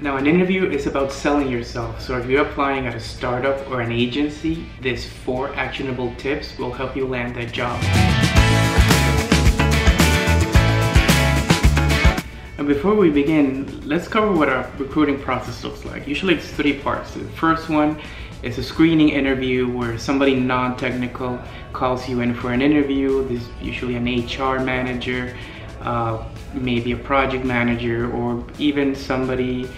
Now, an interview is about selling yourself. So if you're applying at a startup or an agency, these 4 actionable tips will help you land that job. And before we begin, let's cover what our recruiting process looks like. Usually it's 3 parts. The first one is a screening interview where somebody non-technical calls you in for an interview. This is usually an HR manager, maybe a project manager, or even somebody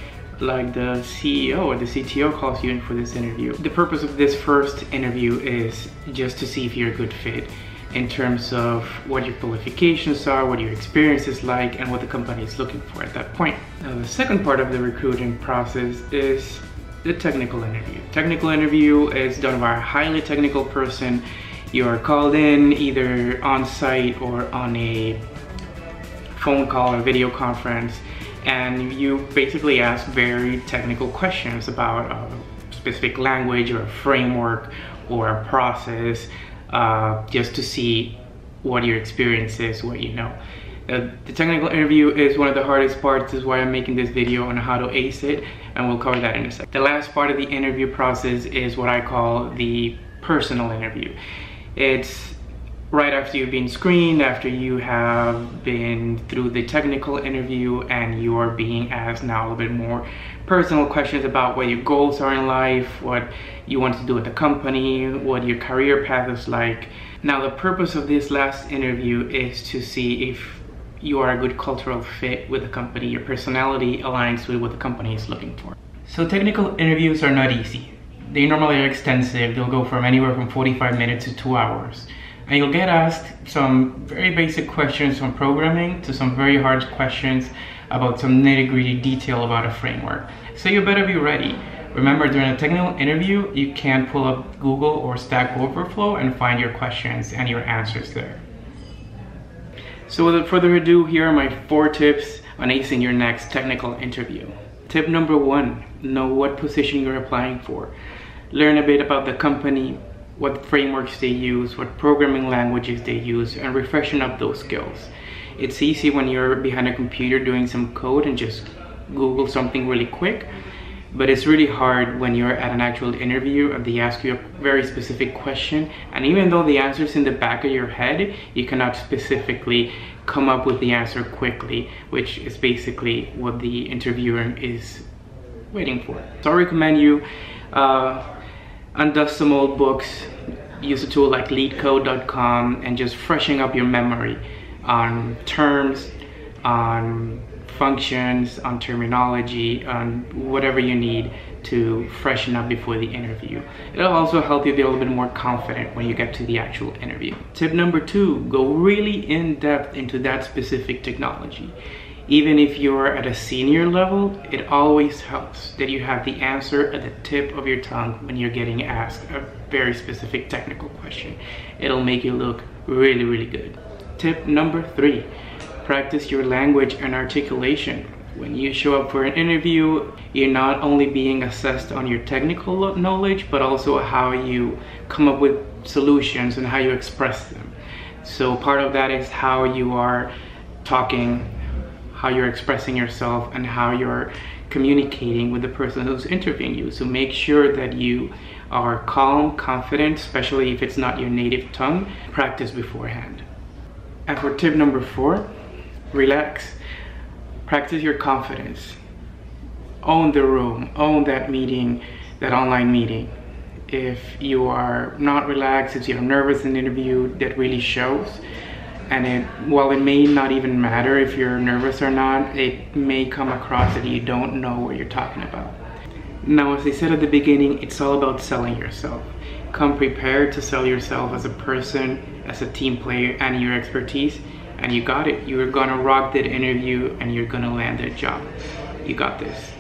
like the CEO or the CTO calls you in for this interview. The purpose of this first interview is just to see if you're a good fit in terms of what your qualifications are, what your experience is like, and what the company is looking for at that point. Now, the second part of the recruiting process is the technical interview. Technical interview is done by a highly technical person. You are called in either on site or on a phone call or video conference, and you basically ask very technical questions about a specific language or a framework or a process, just to see what your experience is, what you know. The technical interview is one of the hardest parts. This is why I'm making this video on how to ace it, and we'll cover that in a second. The last part of the interview process is what I call the personal interview. It's right after you've been screened, after you have been through the technical interview, and you are being asked now a little bit more personal questions about what your goals are in life, what you want to do at the company, what your career path is like. Now, the purpose of this last interview is to see if you are a good cultural fit with the company, your personality aligns with what the company is looking for. So technical interviews are not easy. They normally are extensive. They'll go from anywhere from 45 minutes to 2 hours. And you'll get asked some very basic questions on programming to some very hard questions about some nitty-gritty detail about a framework. So you better be ready. Remember, during a technical interview, you can pull up Google or Stack Overflow and find your questions and your answers there. So without further ado, here are my 4 tips on acing your next technical interview. Tip number 1, know what position you're applying for. Learn a bit about the company, what frameworks they use, what programming languages they use, and refreshen up those skills. It's easy when you're behind a computer doing some code and just Google something really quick, but it's really hard when you're at an actual interview and they ask you a very specific question, and even though the answer is in the back of your head, you cannot specifically come up with the answer quickly, which is basically what the interviewer is waiting for. So I recommend you undust some old books, use a tool like leetcode.com, and just freshen up your memory on terms, on functions, on terminology, on whatever you need to freshen up before the interview. It'll also help you be a little bit more confident when you get to the actual interview. Tip number 2, go really in depth into that specific technology. Even if you're at a senior level, it always helps that you have the answer at the tip of your tongue when you're getting asked a very specific technical question. It'll make you look really, really good. Tip number 3, practice your language and articulation. When you show up for an interview, you're not only being assessed on your technical knowledge, but also how you come up with solutions and how you express them. So part of that is how you are talking, how you're expressing yourself, and how you're communicating with the person who's interviewing you. So make sure that you are calm, confident, especially if it's not your native tongue. Practice beforehand. And for tip number 4, relax. Practice your confidence. Own the room, own that meeting, that online meeting. If you are not relaxed, if you're nervous in the interview, that really shows. And while it may not even matter if you're nervous or not, it may come across that you don't know what you're talking about. Now, as I said at the beginning, it's all about selling yourself. Come prepared to sell yourself as a person, as a team player, and your expertise, and you got it. You're gonna rock that interview and you're gonna land that job. You got this.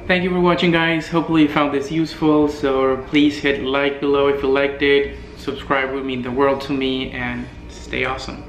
Thank you for watching, guys. Hopefully you found this useful. So please hit like below if you liked it. Subscribe would mean the world to me, and stay awesome.